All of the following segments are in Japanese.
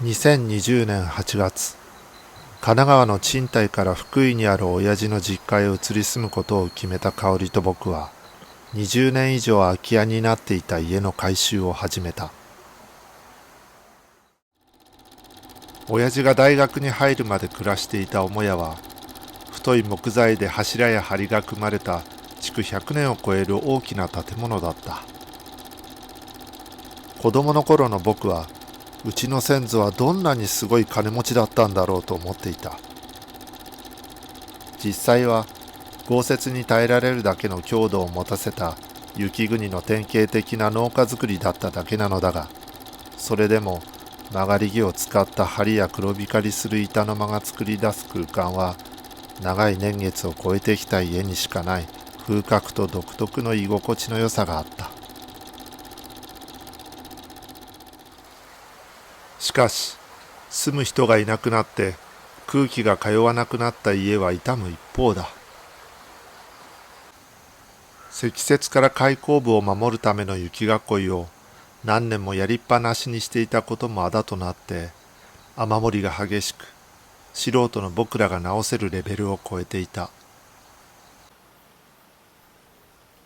2020年8月、神奈川の賃貸から福井にある親父の実家へ移り住むことを決めた香織と僕は、20年以上空き家になっていた家の改修を始めた。親父が大学に入るまで暮らしていた母屋は、太い木材で柱や梁が組まれた築100年を超える大きな建物だった。子供の頃の僕は、うちの先祖はどんなにすごい金持ちだったんだろうと思っていた。実際は豪雪に耐えられるだけの強度を持たせた雪国の典型的な農家作りだっただけなのだが、それでも曲がり木を使った梁や黒光りする板の間が作り出す空間は、長い年月を超えてきた家にしかない風格と独特の居心地の良さがあった。しかし、住む人がいなくなって空気が通わなくなった家は傷む一方だ。積雪から開口部を守るための雪囲いを何年もやりっぱなしにしていたこともあだとなって、雨漏りが激しく、素人の僕らが直せるレベルを超えていた。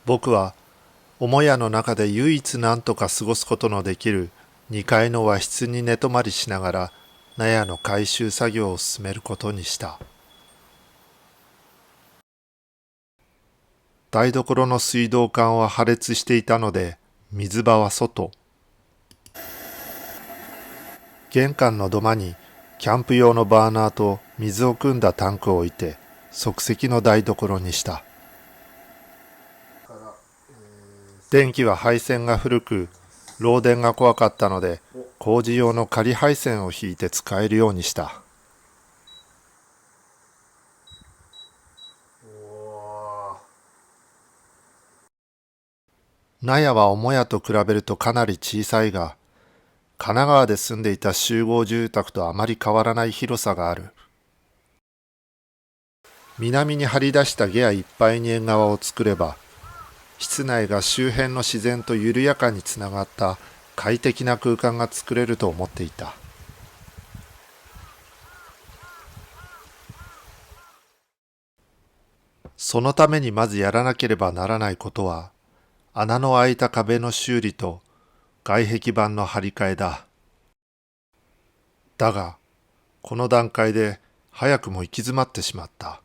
僕は母屋の中で唯一何とか過ごすことのできる2階の和室に寝泊まりしながら納屋の改修作業を進めることにした。台所の水道管は破裂していたので、水場は外。玄関の土間にキャンプ用のバーナーと水を汲んだタンクを置いて即席の台所にした。電気は配線が古く、漏電が怖かったので、工事用の仮配線を引いて使えるようにした。納屋は母屋と比べるとかなり小さいが、神奈川で住んでいた集合住宅とあまり変わらない広さがある。南に張り出した下野いっぱいに縁側を作れば、室内が周辺の自然と緩やかにつながった快適な空間が作れると思っていた。そのためにまずやらなければならないことは、穴の開いた壁の修理と外壁板の張り替えだ。だが、この段階で早くも行き詰まってしまった。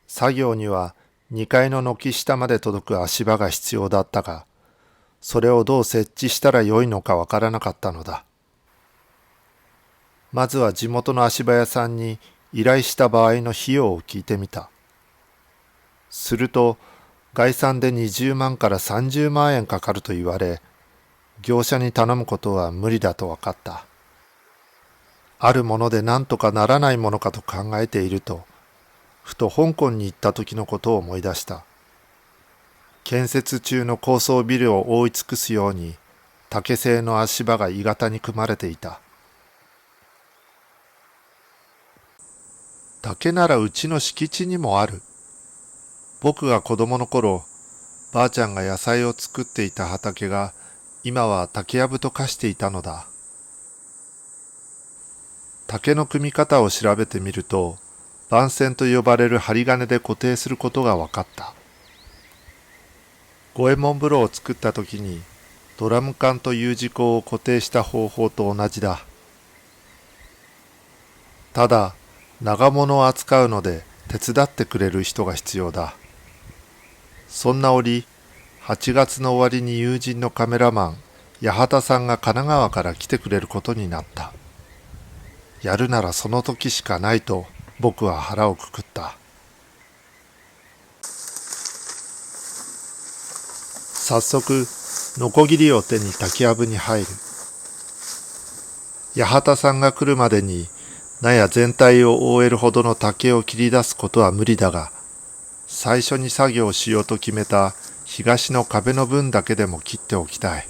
作業には2階の軒下まで届く足場が必要だったが、それをどう設置したらよいのかわからなかったのだ。まずは地元の足場屋さんに依頼した場合の費用を聞いてみた。すると、概算で20万から30万円かかると言われ、業者に頼むことは無理だと分かった。あるもので何とかならないものかと考えていると、ふと香港に行った時のことを思い出した。建設中の高層ビルを覆い尽くすように、竹製の足場が鋳型に組まれていた。竹ならうちの敷地にもある。僕が子供の頃、ばあちゃんが野菜を作っていた畑が、今は竹やぶと化していたのだ。竹の組み方を調べてみると、番線と呼ばれる針金で固定することが分かった。五右衛門風呂を作った時に、ドラム缶と U 字工を固定した方法と同じだ。ただ、長物を扱うので手伝ってくれる人が必要だ。そんな折、8月の終わりに友人のカメラマン、八幡さんが神奈川から来てくれることになった。やるならその時しかないと僕は腹をくくった。早速、ノコギリを手に竹やぶに入る。八幡さんが来るまでに納屋全体を覆えるほどの竹を切り出すことは無理だが、最初に作業をしようと決めた東の壁の分だけでも切っておきたい。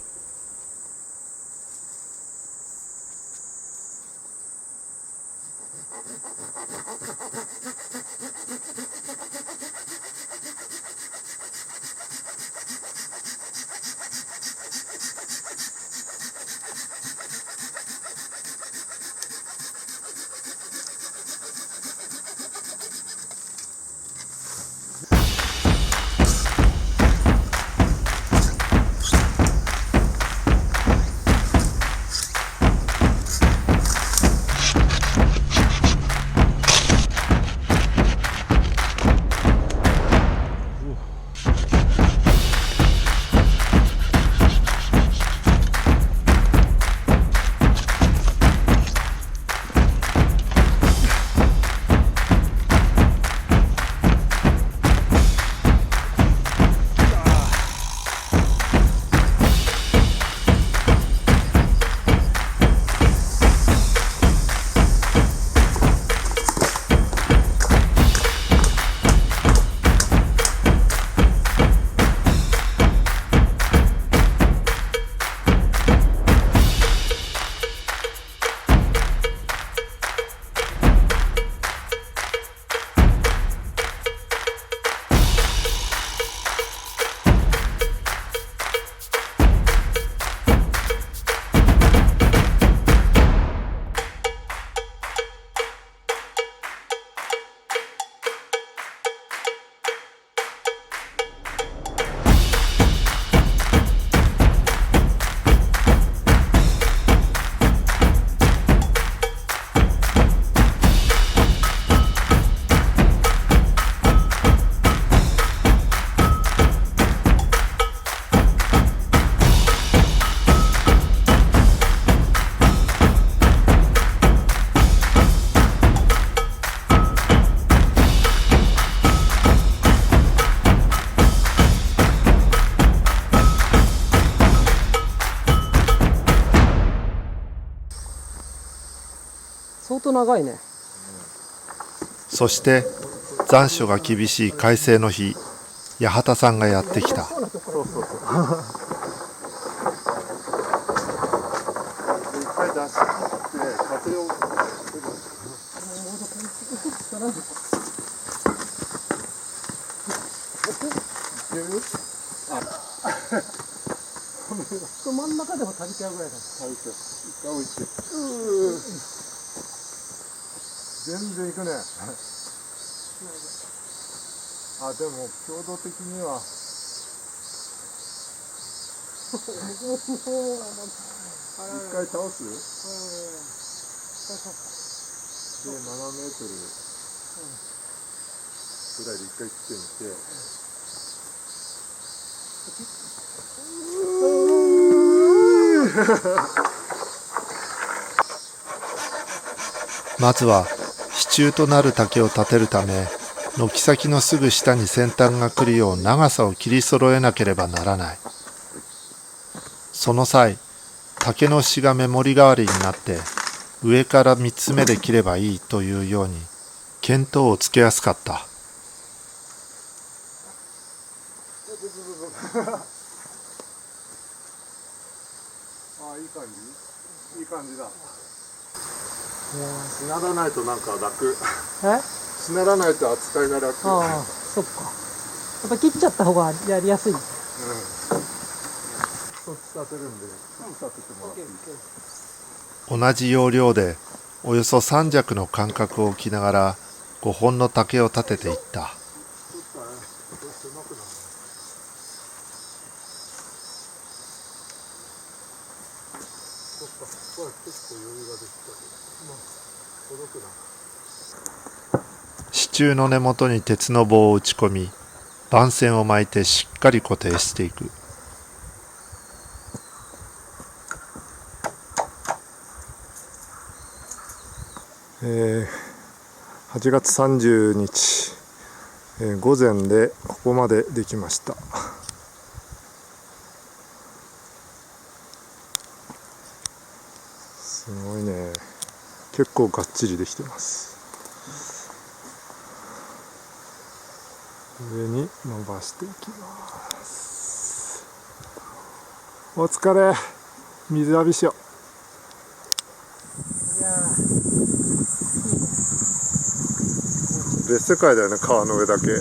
と長いね。そして残暑が厳しい快晴の日、八幡さんがやってきた。そうそうそう。一回出し切って風を真ん中でも足りちゃうぐらいだ。一回置いて。全然いくね。あ、でも強度的には一回倒す？で、7メートルぐらいで一回切ってみて。まずは支柱となる竹を立てるため、軒先のすぐ下に先端が来るよう長さを切り揃えなければならない。その際、竹の枝が目盛り代わりになって上から3つ目で切ればいいというように見当をつけやすかった。あ、いい感じ？いい感じだ。しならないとなんか楽。しならないと扱いが楽。ああ、そっか。やっぱ切っちゃった方がやりやすい。そう立てるんで、立ててもらっていい？同じ要領でおよそ3尺の間隔を置きながら5本の竹を立てていった。支柱の根元に鉄の棒を打ち込み、番線を巻いてしっかり固定していく。8月30日、午前でここまでできました。すごいね。結構がっちりできてます。上に伸ばしていきます。お疲れ。水浴びしよう。別世界だよね、川の上だけ。上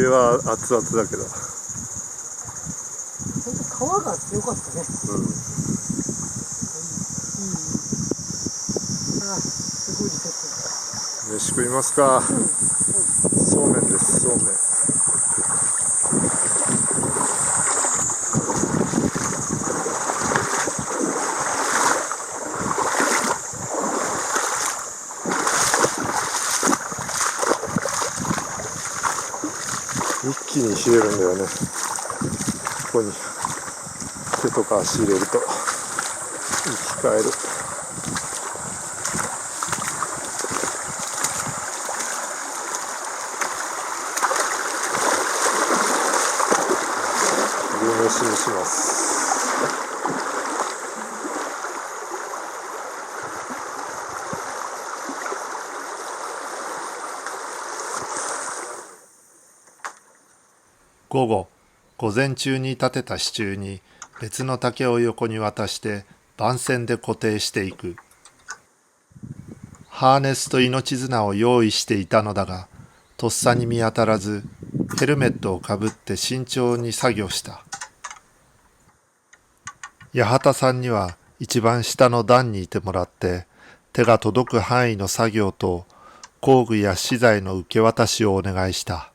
は熱々だけど。本当川が良かったね。あ、すごいです。飯食いますか。そうめんです、そうめん。一気に冷えるんだよね。ここに手とか足入れると生き返る。昼飯にします。午前中に立てた支柱に別の竹を横に渡して番線で固定していく。ハーネスと命綱を用意していたのだが、とっさに見当たらず、ヘルメットをかぶって慎重に作業した。八幡さんには一番下の段にいてもらって、手が届く範囲の作業と工具や資材の受け渡しをお願いした。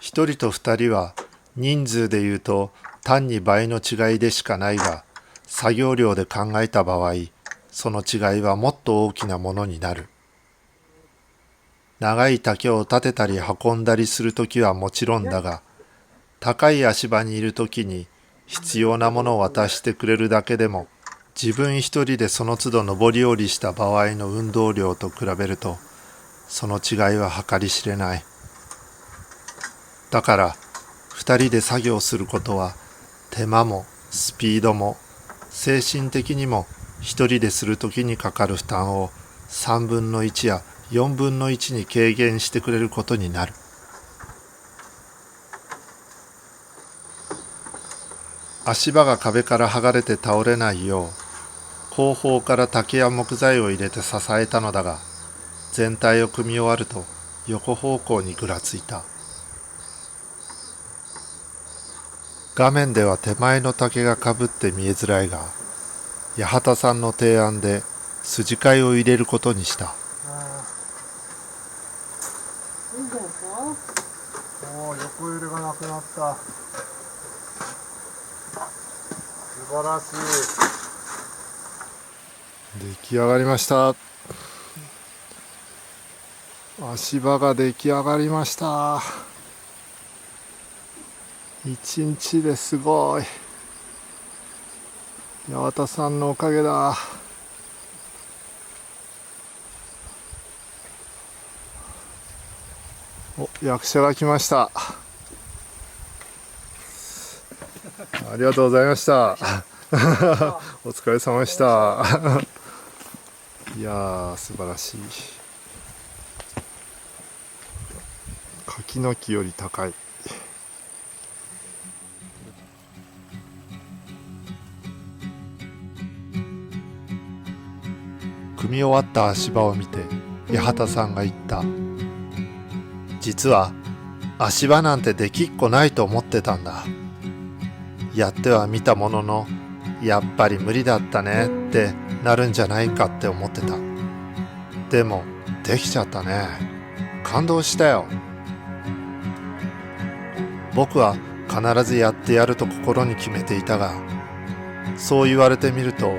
一人と二人は人数でいうと単に倍の違いでしかないが、作業量で考えた場合、その違いはもっと大きなものになる。長い竹を立てたり運んだりするときはもちろんだが、高い足場にいるときに必要なものを渡してくれるだけでも、自分一人でその都度上り下りした場合の運動量と比べると、その違いは計り知れない。だから、二人で作業することは、手間もスピードも精神的にも一人でするときにかかる負担を3分の1や4分の1に軽減してくれることになる。足場が壁から剥がれて倒れないよう後方から竹や木材を入れて支えたのだが、全体を組み終わると横方向にぐらついた。画面では手前の竹がかぶって見えづらいが、八幡さんの提案で筋交いを入れることにした。いいんじゃないですか。おお、横揺れがなくなった。素晴らしい。出来上がりました。足場が出来上がりました。一日ですごい。八幡さんのおかげだ。お、役者が来ました。ありがとうございました。お疲れ様でした。いやー、素晴らしい。柿の木より高い。組み終わった足場を見て八幡さんが言った。実は足場なんてできっこないと思ってたんだ。やってはみたものの、やっぱり無理だったねってなるんじゃないかって思ってた。でもできちゃったね。感動したよ。僕は必ずやってやると心に決めていたが、そう言われてみると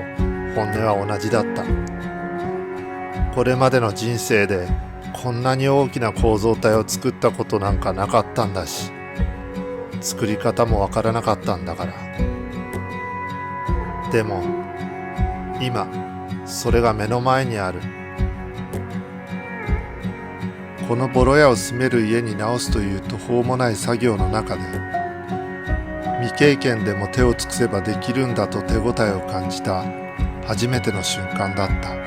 本音は同じだった。これまでの人生でこんなに大きな構造体を作ったことなんかなかったんだし、作り方もわからなかったんだから。でも今それが目の前にある。このボロ屋を住める家に直すという途方もない作業の中で、未経験でも手を尽くせばできるんだと手応えを感じた初めての瞬間だった。